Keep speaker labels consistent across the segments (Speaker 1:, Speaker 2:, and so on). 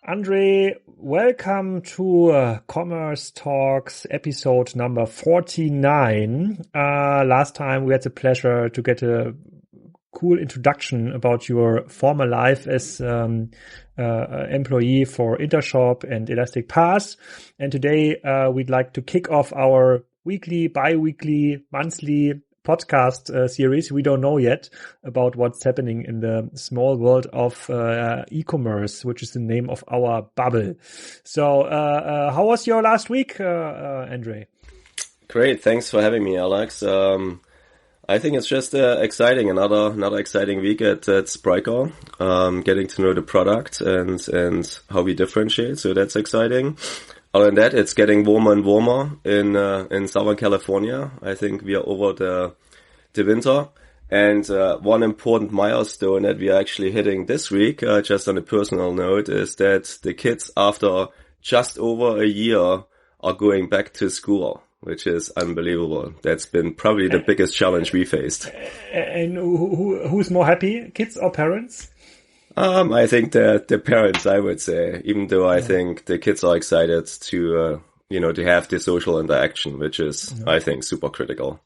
Speaker 1: André, welcome to Commerce Talks episode number 49. Last time we had the pleasure to get a cool introduction about your former life as employee for Intershop and Elastic Pass. And today we'd like to kick off our weekly, bi-weekly, monthly podcast series. We don't know yet about what's happening in the small world of e-commerce, which is the name of our bubble. So how was your last week, André?
Speaker 2: Great. Thanks for having me, Alex. I think it's just exciting. Another exciting week at Spryker. Getting to know the product and how we differentiate. So that's exciting. Other than that, it's getting warmer and warmer in Southern California. I think we are over the winter. And one important milestone that we are actually hitting this week, just on a personal note, is that the kids, after just over a year, are going back to school, which is unbelievable. That's been probably the biggest challenge we faced.
Speaker 1: And who's more happy, kids or parents?
Speaker 2: I think the parents, I would say, even though I think the kids are excited to, to have the social interaction, which is, I think, super critical.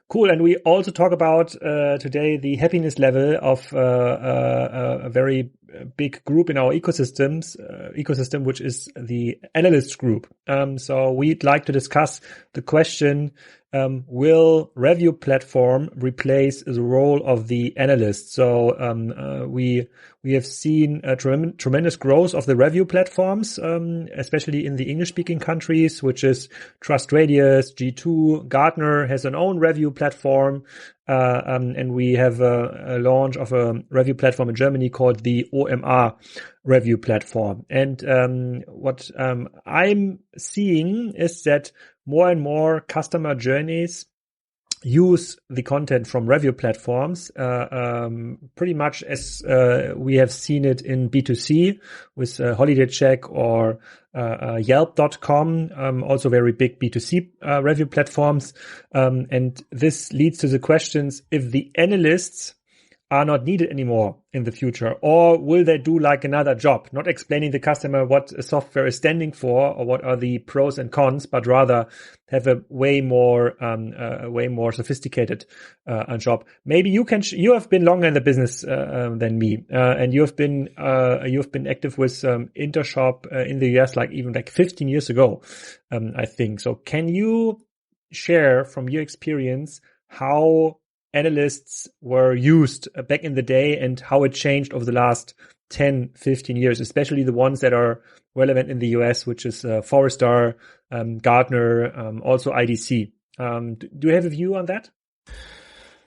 Speaker 1: Cool. And we also talk about today the happiness level of a very big group in our ecosystem, which is the analyst group. So we'd like to discuss the question, will review platform replace the role of the analyst? So we have seen a tremendous growth of the review platforms, especially in the English-speaking countries, which is TrustRadius, G2, Gartner has an own review platform, and we have a launch of a review platform in Germany called the OMR review platform. And what I'm seeing is that more and more customer journeys use the content from review platforms, pretty much as we have seen it in B2C with Holiday Check or Yelp.com, also very big B2C review platforms. And this leads to the questions, if the analysts are not needed anymore in the future, or will they do like another job, not explaining the customer what a software is standing for or what are the pros and cons, but rather have a way more sophisticated job. Maybe you have been longer in the business than me, and you've been active with Intershop in the US like 15 years ago, I think. So can you share from your experience how analysts were used back in the day and how it changed over the last 10, 15 years, especially the ones that are relevant in the US, which is Forrester, Gartner, also IDC. Do you have a view on that?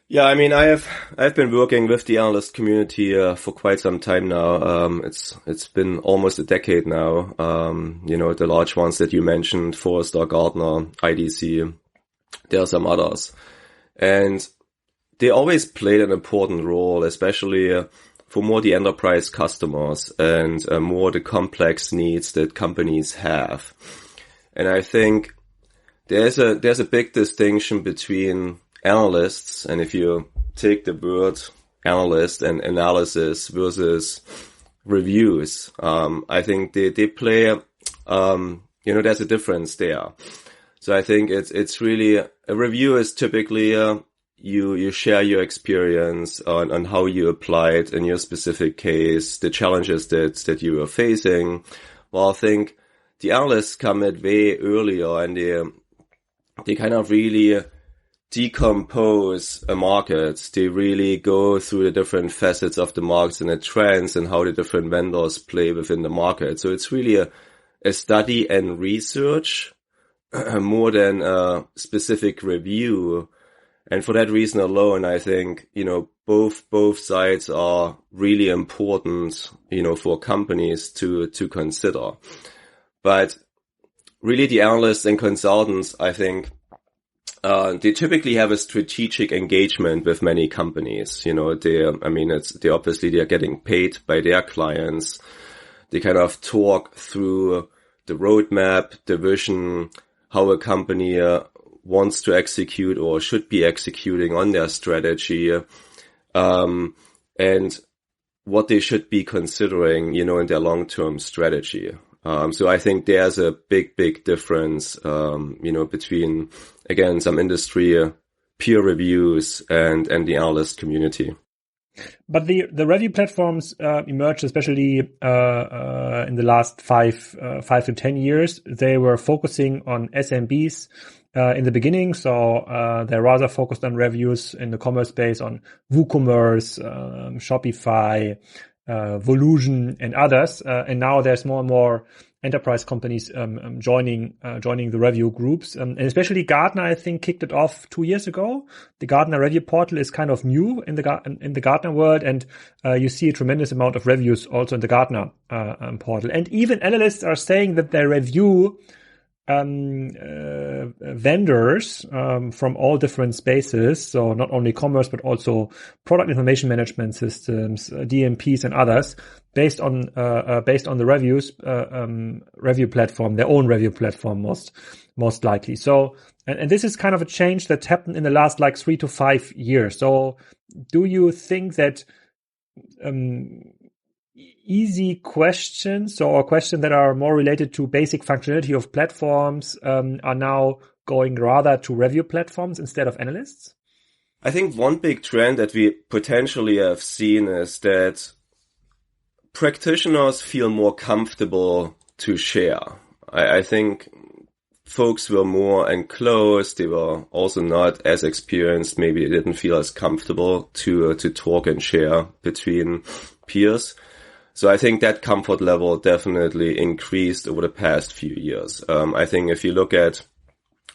Speaker 2: Yeah, I mean, I've been working with the analyst community for quite some time now. It's been almost a decade now. The large ones that you mentioned, Forrester, Gartner, IDC, there are some others. And they always played an important role, especially for more the enterprise customers and more the complex needs that companies have. And I think there's a big distinction between analysts, and if you take the word analyst and analysis versus reviews, I think they play, there's a difference there. So I think it's really, a review is typically, you share your experience on how you applied in your specific case, the challenges that you were facing. Well, I think the analysts come at way earlier, and they kind of really decompose a market. They really go through the different facets of the markets and the trends and how the different vendors play within the market. So it's really a study and research more than a specific review. And for that reason alone, I think, both sides are really important, for companies to consider. But really the analysts and consultants, I think, they typically have a strategic engagement with many companies. They're getting paid by their clients. They kind of talk through the roadmap, the vision, how a company wants to execute or should be executing on their strategy. And what they should be considering, in their long-term strategy. So I think there's a big difference, between, again, some industry peer reviews and the analyst community.
Speaker 1: But the review platforms emerged, especially in the last 5 to 10 years. They were focusing on SMBs in the beginning, so they're rather focused on reviews in the commerce space on WooCommerce, Shopify, Volusion, and others. And now there's more and more enterprise companies joining the review groups, and especially Gartner, I think, kicked it off 2 years ago. The Gartner review portal is kind of new in the Gartner world, and you see a tremendous amount of reviews also in the Gartner portal. And even analysts are saying that they review vendors from all different spaces, so not only commerce but also product information management systems, DMPs, and others, based on the review platform, their own review platform, most likely. So, and this is kind of a change that happened in the last 3 to 5 years. So, do you think that easy questions or questions that are more related to basic functionality of platforms are now going rather to review platforms instead of analysts?
Speaker 2: I think one big trend that we potentially have seen is that practitioners feel more comfortable to share. I think folks were more enclosed. They were also not as experienced. Maybe they didn't feel as comfortable to talk and share between peers. So I think that comfort level definitely increased over the past few years. I think if you look at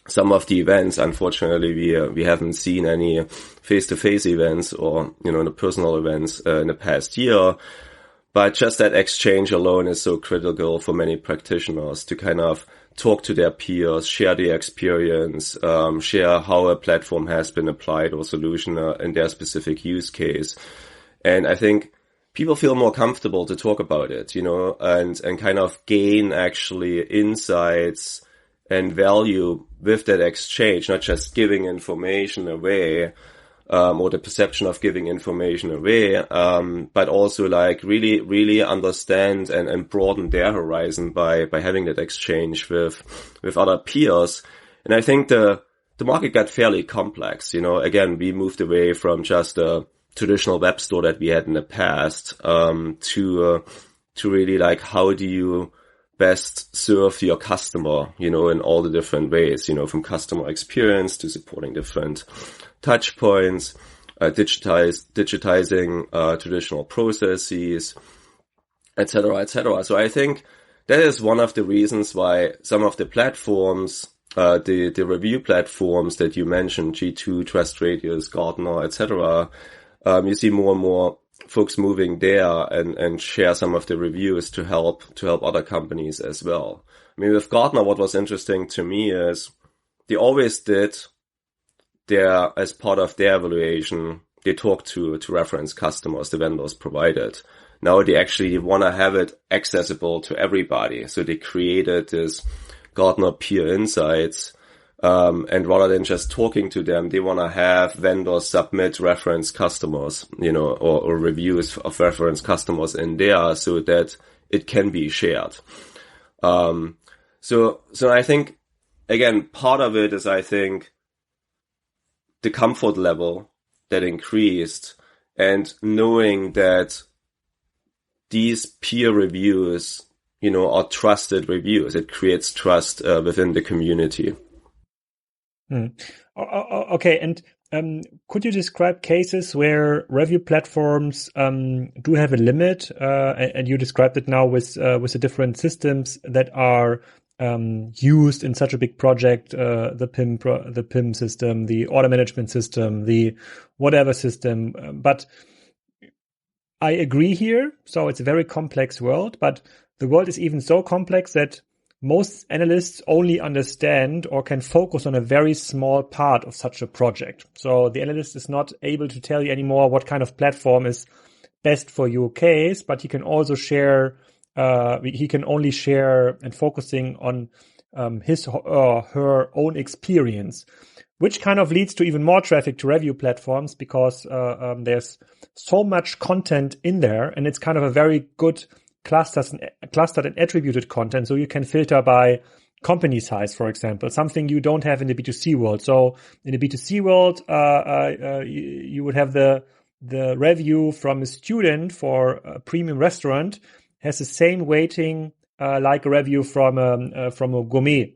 Speaker 2: some of the events, unfortunately, we haven't seen any face-to-face events or, the personal events in the past year. But just that exchange alone is so critical for many practitioners to kind of talk to their peers, share their experience, share how a platform has been applied or solution in their specific use case. And I think people feel more comfortable to talk about it, and kind of gain actually insights and value with that exchange, not just giving information away, or the perception of giving information away, but also really, really understand and broaden their horizon by having that exchange with other peers. And I think the market got fairly complex, again, we moved away from just a traditional web store that we had in the past, to really how do you best serve your customer, in all the different ways, from customer experience to supporting different touch points, digitizing traditional processes, etc., etc. So I think that is one of the reasons why some of the platforms, the review platforms that you mentioned, G2, TrustRadius, Gartner, etc., you see more and more folks moving there and share some of the reviews to help other companies as well. I mean, with Gartner, what was interesting to me is they always did as part of their evaluation, they talked to reference customers the vendors provided. Now they actually want to have it accessible to everybody. So they created this Gartner Peer Insights. And rather than just talking to them, they want to have vendors submit reference customers, or reviews of reference customers in there so that it can be shared. So I think, again, part of it is, I think, the comfort level that increased and knowing that these peer reviews, are trusted reviews. It creates trust within the community.
Speaker 1: Okay, and could you describe cases where review platforms do have a limit? And you described it now with the different systems that are used in such a big project, the PIM system, the order management system, the whatever system. But I agree here. So it's a very complex world, but the world is even so complex that most analysts only understand or can focus on a very small part of such a project. So the analyst is not able to tell you anymore what kind of platform is best for your case, but he can also share, he can only share and focusing on his or her own experience. which kind of leads to even more traffic to review platforms because there's so much content in there, and it's kind of a very good clustered and attributed content. So you can filter by company size, for example, something you don't have in the B2C world. So in the B2C world, you would have the review from a student for a premium restaurant has the same weighting like a review from a gourmet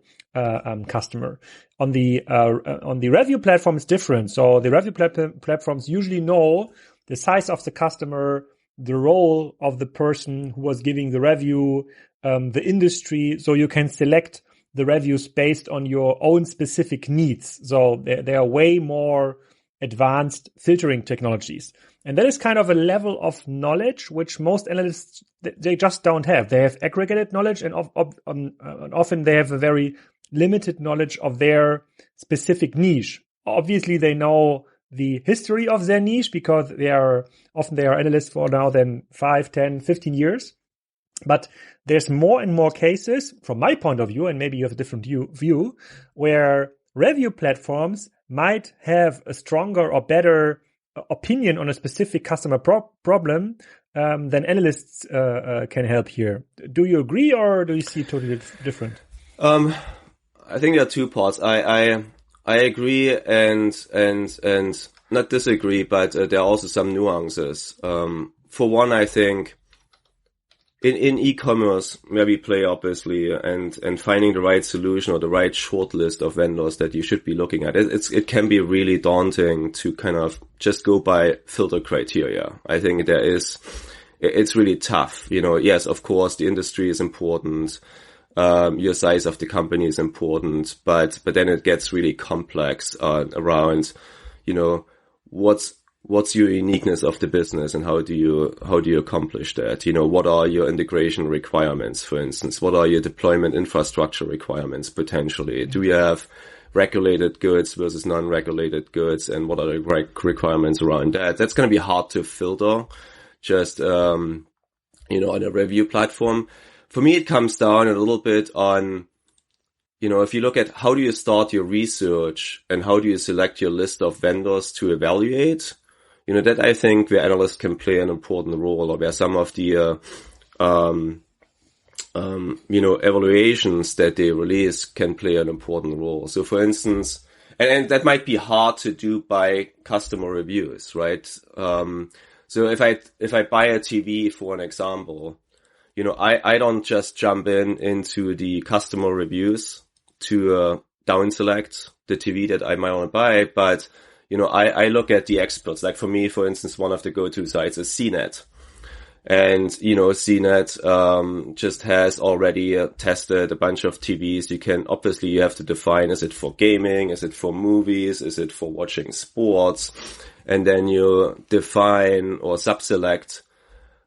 Speaker 1: customer. On the review platform, it's different. So the review platforms usually know the size of the customer, the role of the person who was giving the review, the industry. So you can select the reviews based on your own specific needs. So there are way more advanced filtering technologies. And that is kind of a level of knowledge which most analysts, they just don't have. They have aggregated knowledge, and often they have a very limited knowledge of their specific niche. Obviously, they know the history of their niche because they are analysts for now than 5, 10, 15 years. But there's more and more cases, from my point of view, and maybe you have a different view, where review platforms might have a stronger or better opinion on a specific customer problem than analysts can help here. Do you agree, or do you see it totally different?
Speaker 2: I think there are two parts. I agree and not disagree, but there are also some nuances. For one, I think in e-commerce, where we play obviously, and finding the right solution or the right short list of vendors that you should be looking at, it can be really daunting to kind of just go by filter criteria. I think it's really tough. Yes, of course, the industry is important. Your size of the company is important, but then it gets really complex, around, what's your uniqueness of the business and how do you accomplish that? What are your integration requirements, for instance? What are your deployment infrastructure requirements potentially? Do you have regulated goods versus non-regulated goods, and what are the requirements around that? That's going to be hard to filter just, on a review platform. For me, it comes down a little bit on, if you look at how do you start your research and how do you select your list of vendors to evaluate, that I think where analysts can play an important role, or where some of the, evaluations that they release can play an important role. So for instance, and that might be hard to do by customer reviews, right? So if I buy a TV, for an example, I don't just jump into the customer reviews to down select the TV that I might want to buy, but I look at the experts. Like for me, for instance, one of the go-to sites is CNET. And, CNET, just has already tested a bunch of TVs. You have to define, is it for gaming? Is it for movies? Is it for watching sports? And then you define or subselect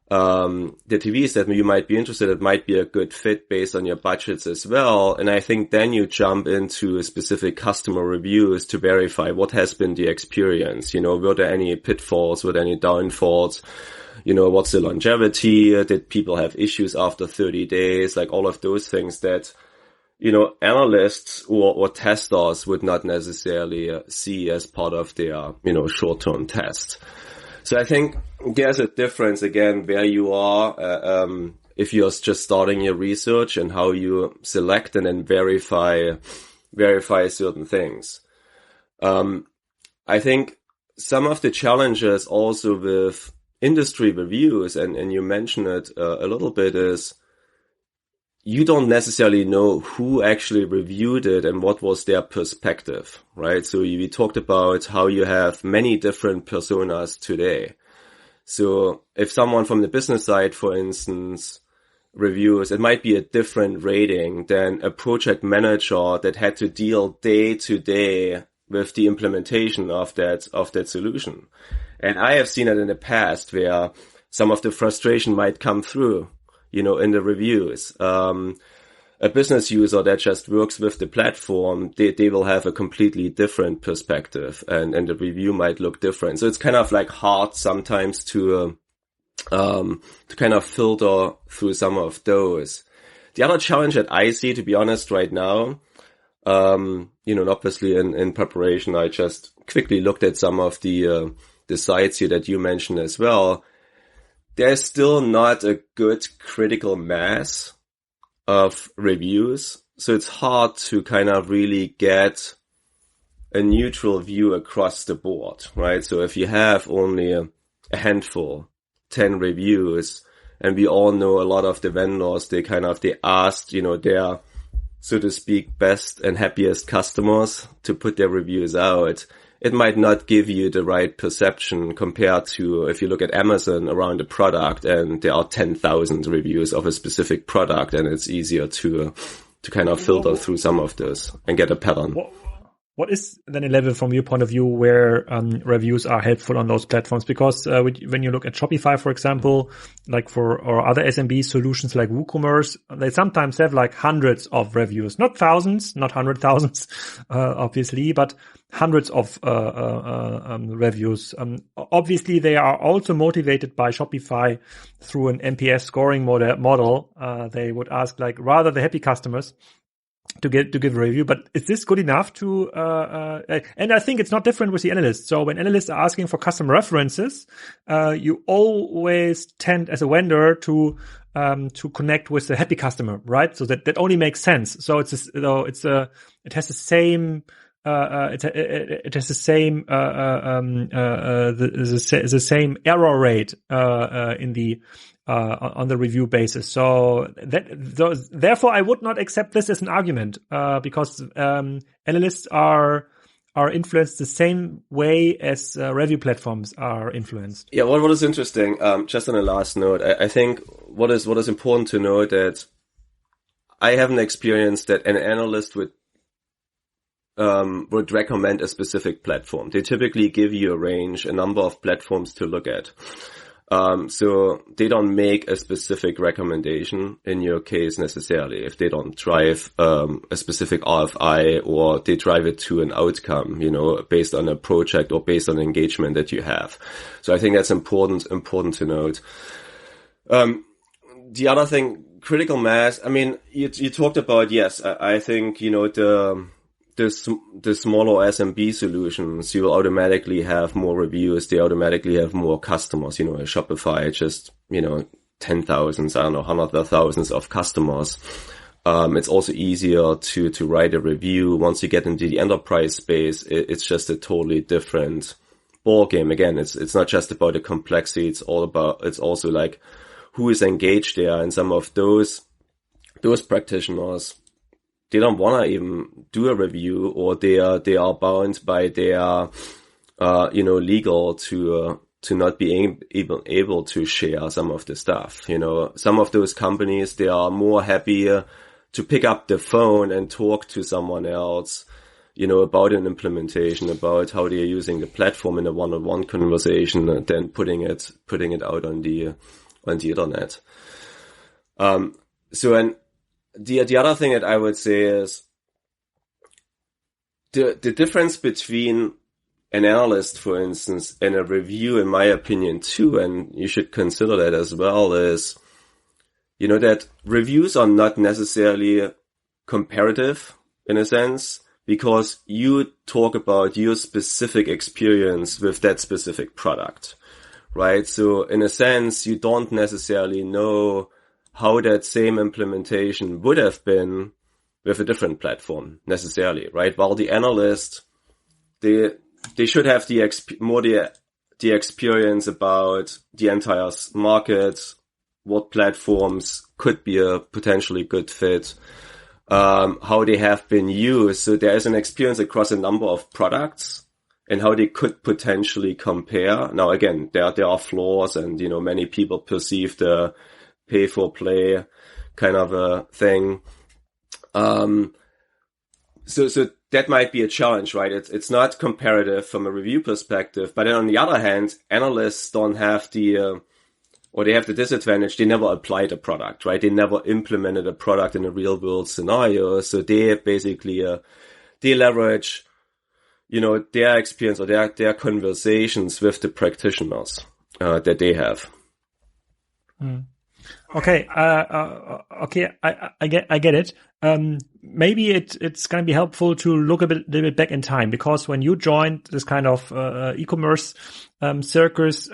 Speaker 2: the TVs that you might be interested in. It might be a good fit based on your budgets as well. And I think then you jump into specific customer reviews to verify what has been the experience. Were there any pitfalls? Were there any downfalls? What's the longevity? Did people have issues after 30 days? Like all of those things that, analysts or testers would not necessarily see as part of their, short-term test. So I think there's a difference again where you are, if you're just starting your research and how you select and then verify certain things. I think some of the challenges also with industry reviews, and you mentioned it a little bit, is you don't necessarily know who actually reviewed it and what was their perspective, right? So we talked about how you have many different personas today. So if someone from the business side, for instance, reviews, it might be a different rating than a project manager that had to deal day to day with the implementation of that solution. And I have seen it in the past where some of the frustration might come through, in the reviews. A business user that just works with the platform, they will have a completely different perspective, and the review might look different. So it's kind of like hard sometimes to kind of filter through some of those. The other challenge that I see, to be honest, right now, And obviously in preparation, I just quickly looked at some of the sites here that you mentioned as well. There's still not a good critical mass of reviews. So it's hard to kind of really get a neutral view across the board, right? So if you have only a handful, 10 reviews, and we all know a lot of the vendors, they asked, their, so to speak, best and happiest customers to put their reviews out. It might not give you the right perception compared to if you look at Amazon around a product and there are 10,000 reviews of a specific product, and it's easier to kind of filter through some of those and get a pattern.
Speaker 1: What is then a level from your point of view where reviews are helpful on those platforms? Because when you look at Shopify, for example, or other SMB solutions like WooCommerce, they sometimes have like hundreds of reviews, not thousands, not 100,000, obviously, but hundreds of reviews. Obviously, they are also motivated by Shopify through an NPS scoring model. They would ask rather the happy customers to give a review, but is this good enough to, and I think it's not different with the analysts. So when analysts are asking for customer references, you always tend as a vendor to connect with the happy customer, right? So that only makes sense. So it has the same, the same error rate, on the review basis. So therefore I would not accept this as an argument, because, analysts are influenced the same way as review platforms are influenced.
Speaker 2: Yeah. What is interesting, just on a last note, I think what is important to know that I haven't experienced that an analyst would recommend a specific platform. They typically give you a number of platforms to look at. So they don't make a specific recommendation in your case necessarily if they don't drive a specific RFI or they drive it to an outcome, based on a project or based on engagement that you have. So I think that's important to note. The other thing, critical mass, I mean, you talked about, yes, I think, the smaller SMB solutions, you will automatically have more reviews. They automatically have more customers. Shopify, just, 10,000s, I don't know, hundreds of thousands of customers. It's also easier to write a review. Once you get into the enterprise space, it's just a totally different ball game. Again, it's not just about the complexity. It's also like who is engaged there, and some of those practitioners, they don't want to even do a review, or they are bound by their, legal to not be able to share some of the stuff. Some of those companies, they are more happy to pick up the phone and talk to someone else, about an implementation, about how they are using the platform in a one-on-one conversation, than putting it out on the internet. The other thing that I would say is the difference between an analyst, for instance, and a review, in my opinion, too, and you should consider that as well, is, that reviews are not necessarily comparative in a sense, because you talk about your specific experience with that specific product, right? So in a sense, you don't necessarily know how that same implementation would have been with a different platform necessarily, right? While the analyst, they should have the experience about the entire market, what platforms could be a potentially good fit, how they have been used. So there is an experience across a number of products and how they could potentially compare. Now, again, there are flaws, and, many people perceive the pay for play kind of a thing. So that might be a challenge, right? It's not comparative from a review perspective, but then on the other hand, analysts don't have they have the disadvantage. They never applied a product, right? They never implemented a product in a real world scenario. So they basically, they leverage, their experience or their conversations with the practitioners, that they have.
Speaker 1: Mm. Okay. Okay. I get it. Maybe it's going to be helpful to look a little bit back in time, because when you joined this kind of e-commerce circus,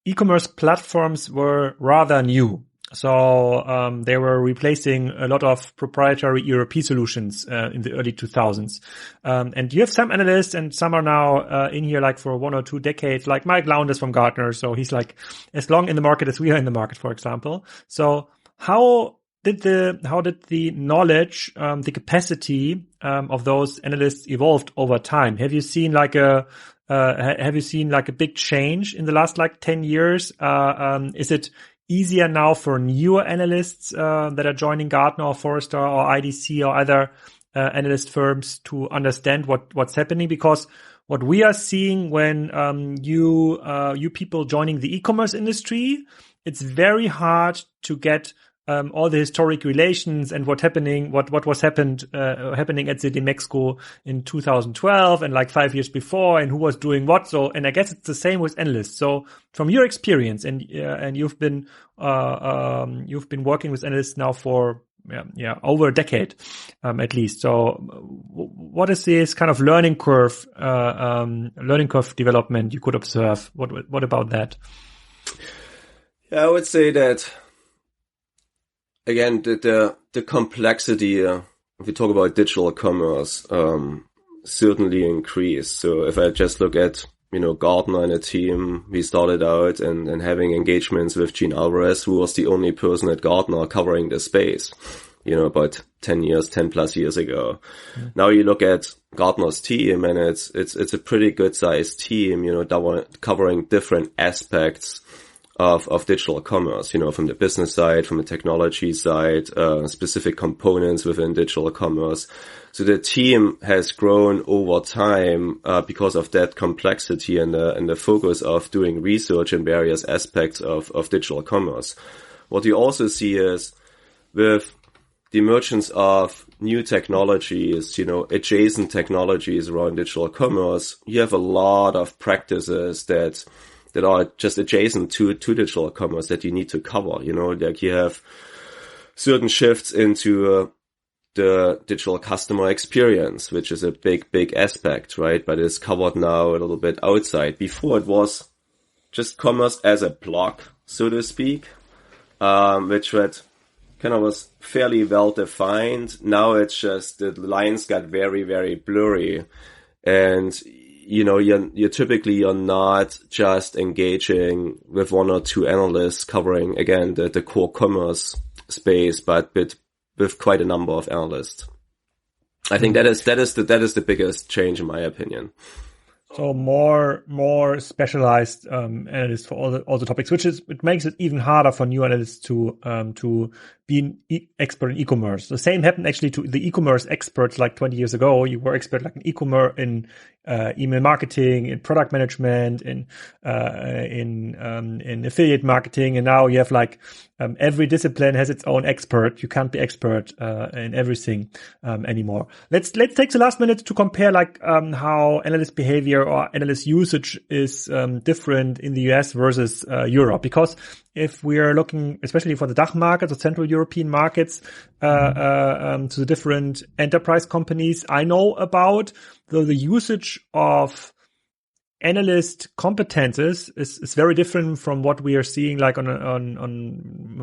Speaker 1: e-commerce platforms were rather new. So they were replacing a lot of proprietary ERP solutions in the early 2000s. And you have some analysts, and some are now in here like for 1 or 2 decades, like Mike Lowndes from Gartner. So he's like as long in the market as we are in the market, for example. So how did the knowledge, the capacity of those analysts evolved over time? Have you seen like a big change in the last like 10 years? Is it easier now for newer analysts that are joining Gartner or Forrester or IDC or other analyst firms to understand what's happening? Because what we are seeing when you people joining the e-commerce industry, it's very hard to get all the historic relations and what's happening at the Demexco in 2012 and like 5 years before, and who was doing what. So, and I guess it's the same with analysts. So, from your experience, and you've been working with analysts now for over a decade, at least. So, what is this kind of learning curve development you could observe? What about that?
Speaker 2: Yeah, I would say that, again, the complexity, if we talk about digital commerce, certainly increased. So if I just look at, Gartner and a team, we started out and having engagements with Gene Alvarez, who was the only person at Gartner covering the space, about 10 plus years ago. Mm-hmm. Now you look at Gartner's team, and it's a pretty good sized team, covering different aspects of digital commerce, from the business side, from the technology side, specific components within digital commerce. So the team has grown over time because of that complexity and the focus of doing research in various aspects of digital commerce. What you also see is with the emergence of new technologies, adjacent technologies around digital commerce, you have a lot of practices that are just adjacent to digital commerce that you need to cover. Like you have certain shifts into the digital customer experience, which is a big aspect, right? But it's covered now a little bit outside. Before it was just commerce as a block, so to speak, which was fairly well defined. Now it's just the lines got very, very blurry, and you're not just engaging with 1 or 2 analysts covering, again, the core commerce space, but with quite a number of analysts. I think that is the biggest change in my opinion.
Speaker 1: So more specialized analysts for all the topics, it makes it even harder for new analysts to be an expert in e-commerce. The same happened actually to the e-commerce experts like 20 years ago. You were expert like in e-commerce, in email marketing, in product management, in affiliate marketing, and now you have like every discipline has its own expert. You can't be expert in everything anymore. Let's take the last minute to compare like how analyst behavior or analyst usage is different in the US versus Europe, because if we are looking, especially for the DACH markets or Central European markets, to the different enterprise companies I know about, the usage of analyst competences is very different from what we are seeing like on a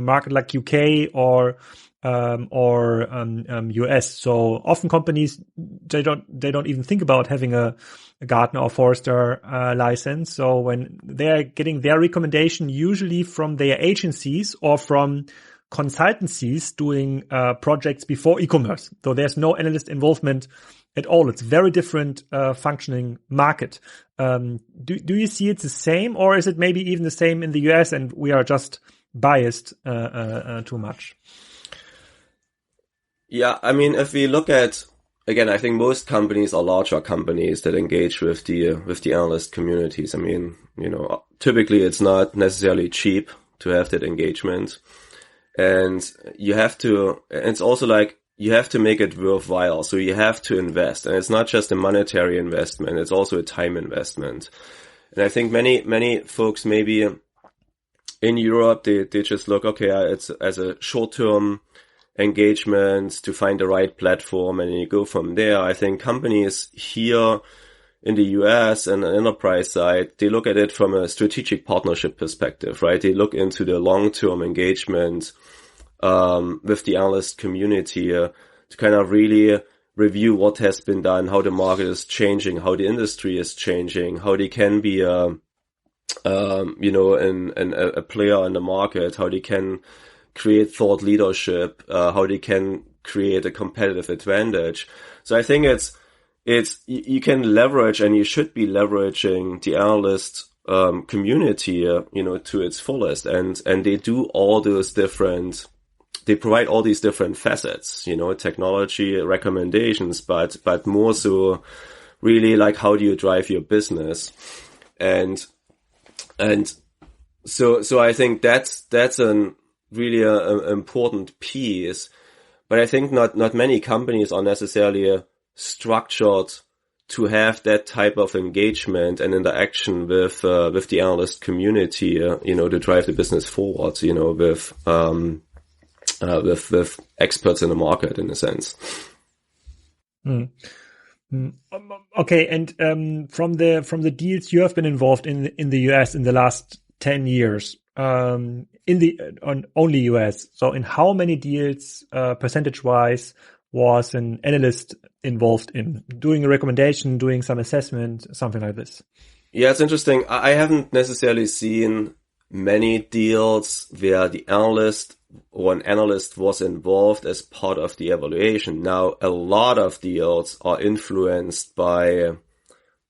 Speaker 1: market like UK or US. So often companies, they don't even think about having a Gartner or Forrester license. So when they're getting their recommendation, usually from their agencies or from consultancies doing projects before e-commerce. So there's no analyst involvement at all. It's a very different functioning market. Do you see it's the same, or is it maybe even the same in the US and we are just biased too much?
Speaker 2: Yeah, I mean, if we look at, again, I think most companies are larger companies that engage with the analyst communities. I mean, typically it's not necessarily cheap to have that engagement, and it's also like you have to make it worthwhile. So you have to invest, and it's not just a monetary investment; it's also a time investment. And I think many folks maybe in Europe, they just look, okay, it's as a short-term engagement to find the right platform, and you go from there. I think companies here in the US and the enterprise side, they look at it from a strategic partnership perspective, right? They look into the long-term engagement with the analyst community to kind of really review what has been done, how the market is changing, how the industry is changing, how they can be a player in the market, how they can create thought leadership, how they can create a competitive advantage. So I think you can leverage, and you should be leveraging the analyst community, to its fullest, and they do all those different. They provide all these different facets, technology, recommendations, but more so really like how do you drive your business? And so I think that's an really an important piece, but I think not many companies are necessarily structured to have that type of engagement and interaction with the analyst community, to drive the business forward, with experts in the market, in a sense.
Speaker 1: Okay, and from the deals you have been involved in the US in the last 10 years, on only US. So, in how many deals, percentage-wise, was an analyst involved in doing a recommendation, doing some assessment, something like this?
Speaker 2: Yeah, it's interesting. I haven't necessarily seen many deals where the analyst or an analyst was involved as part of the evaluation. Now, a lot of deals are influenced by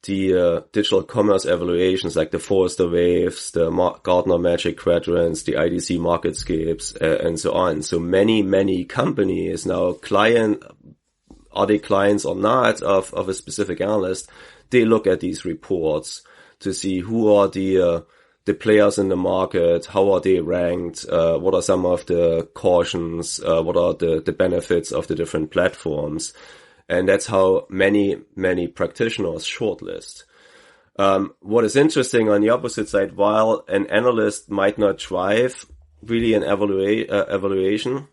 Speaker 2: the digital commerce evaluations, like the Forrester waves, the Gartner Magic Quadrants, the IDC MarketScapes, and so on. So many companies now, are they clients or not of a specific analyst? They look at these reports to see who are the players in the market, how are they ranked, what are some of the cautions, what are the benefits of the different platforms. And that's how many practitioners shortlist. What is interesting on the opposite side, while an analyst might not drive really an evaluation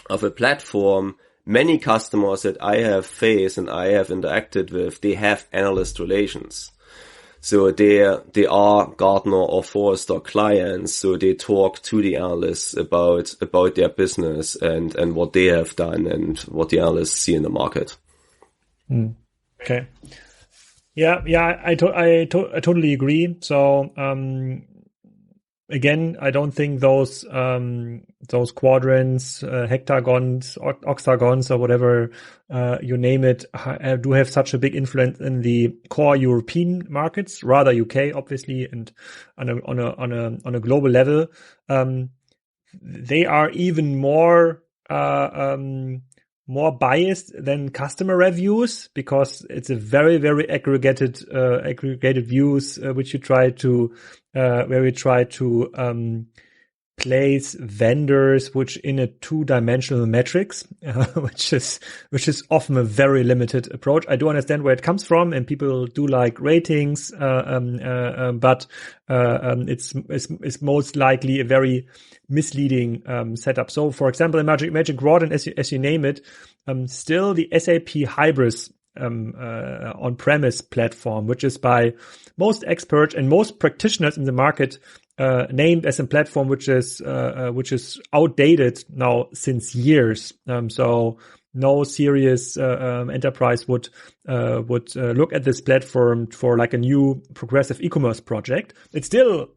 Speaker 2: of a platform, many customers that I have faced and I have interacted with, they have analyst relations. So they are Gartner or Forrester clients, so they talk to the analysts about their business and what they have done and what the analysts see in the market.
Speaker 1: Okay. Yeah, I totally agree. So, again, I don't think those quadrants, hectagons, octagons, or whatever you name it, do have such a big influence in the core European markets, rather UK, obviously, and on a global level. They are even more biased than customer reviews, because it's a very, very aggregated views, which you try to where we try to place vendors which in a two-dimensional metrics, which is often a very limited approach. I do understand where it comes from, and people do like ratings, but it's most likely a very misleading setup. So, for example, in Magic Quadrant, as you name it, still the SAP Hybris on-premise platform, which is by most experts and most practitioners in the market named as a platform which is outdated now since years. So no serious enterprise would look at this platform for like a new progressive e-commerce project. It's still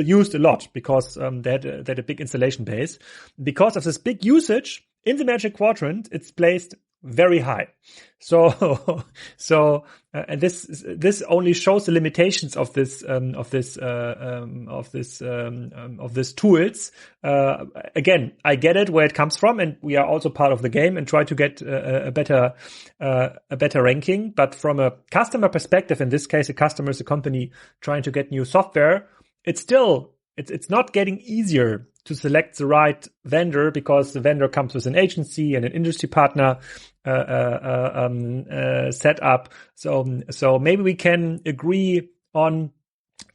Speaker 1: used a lot because they had a big installation base. Because of this big usage in the Magic Quadrant, it's placed very high. So and this only shows the limitations of this tools. Again, I get it where it comes from, and we are also part of the game and try to get a better ranking. But from a customer perspective, in this case, a customer is a company trying to get new software. It's not getting easier to select the right vendor, because the vendor comes with an agency and an industry partner set up. So maybe we can agree on,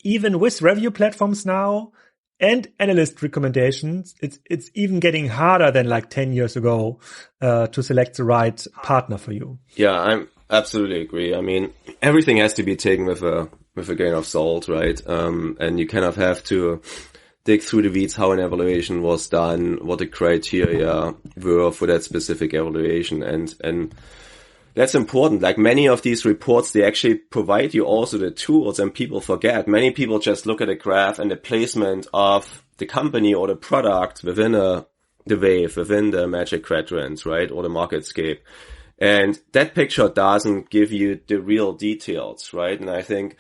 Speaker 1: even with review platforms now, and analyst recommendations, it's even getting harder than like 10 years ago to select the right partner for you.
Speaker 2: Yeah, I absolutely agree. I mean, everything has to be taken with a grain of salt, right? And you kind of have to dig through the weeds how an evaluation was done, what the criteria were for that specific evaluation, and that's important. Like many of these reports, they actually provide you also the tools, and people forget. Many people just look at a graph and the placement of the company or the product within the wave, within the Magic Quadrant, right? Or the MarketScape. And that picture doesn't give you the real details, right? And I think,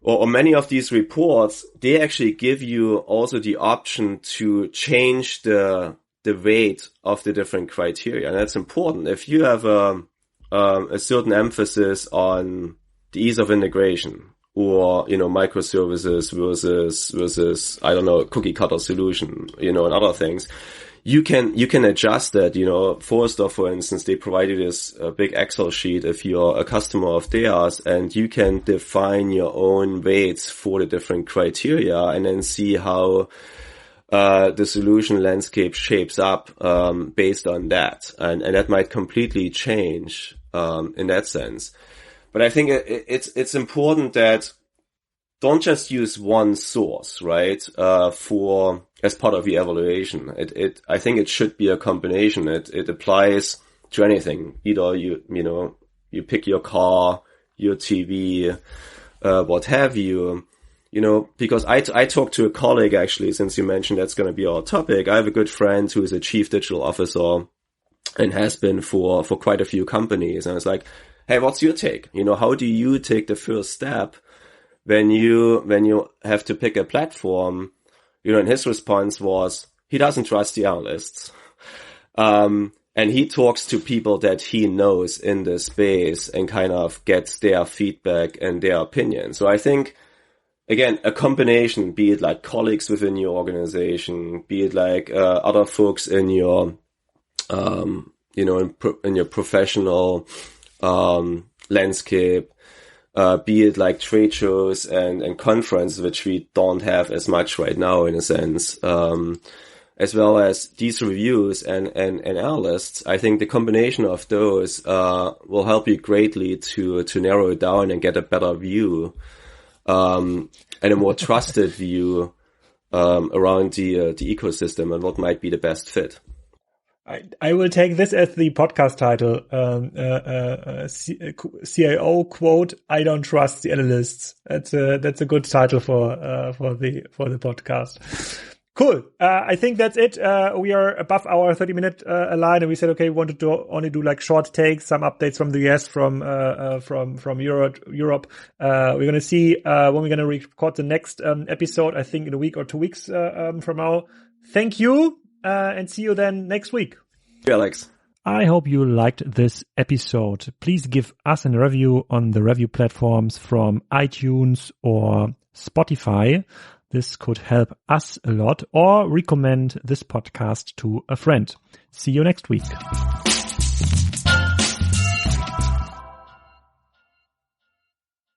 Speaker 2: or many of these reports, they actually give you also the option to change the weight of the different criteria. And that's important. If you have a certain emphasis on the ease of integration, or, microservices versus, I don't know, cookie cutter solution, and other things, you can adjust that. Forrester, for instance, they provided this big Excel sheet if you're a customer of theirs, and you can define your own weights for the different criteria and then see how the solution landscape shapes up based on that. And that might completely change in that sense. But I think it's important that don't just use one source, right? As part of the evaluation. I think it should be a combination. It applies to anything. Either you pick your car, your TV, what have you. Because I talked to a colleague, actually, since you mentioned that's going to be our topic. I have a good friend who is a chief digital officer and has been for quite a few companies. And I was like, hey, what's your take? How do you take the first step when you have to pick a platform? And his response was, he doesn't trust the analysts. And he talks to people that he knows in the space and kind of gets their feedback and their opinion. So I think, again, a combination, be it like colleagues within your organization, be it like other folks in your, in your professional landscape, be it like trade shows and conferences, which we don't have as much right now in a sense, as well as these reviews and analysts. I think the combination of those will help you greatly to narrow it down and get a better view, and a more trusted view around the ecosystem and what might be the best fit.
Speaker 1: I will take this as the podcast title. CIO quote: "I don't trust the analysts." That's a good title for the podcast. Cool. I think that's it. We are above our 30-minute line, and we said, okay, we wanted to only do like short takes, some updates from the US, from Europe. We're going to see when we're going to record the next episode, I think in a week or 2 weeks from now. Thank you, and see you then next week.
Speaker 2: Yeah, Alex.
Speaker 1: I hope you liked this episode. Please give us a review on the review platforms from iTunes or Spotify. This could help us a lot, or recommend this podcast to a friend. See you next week.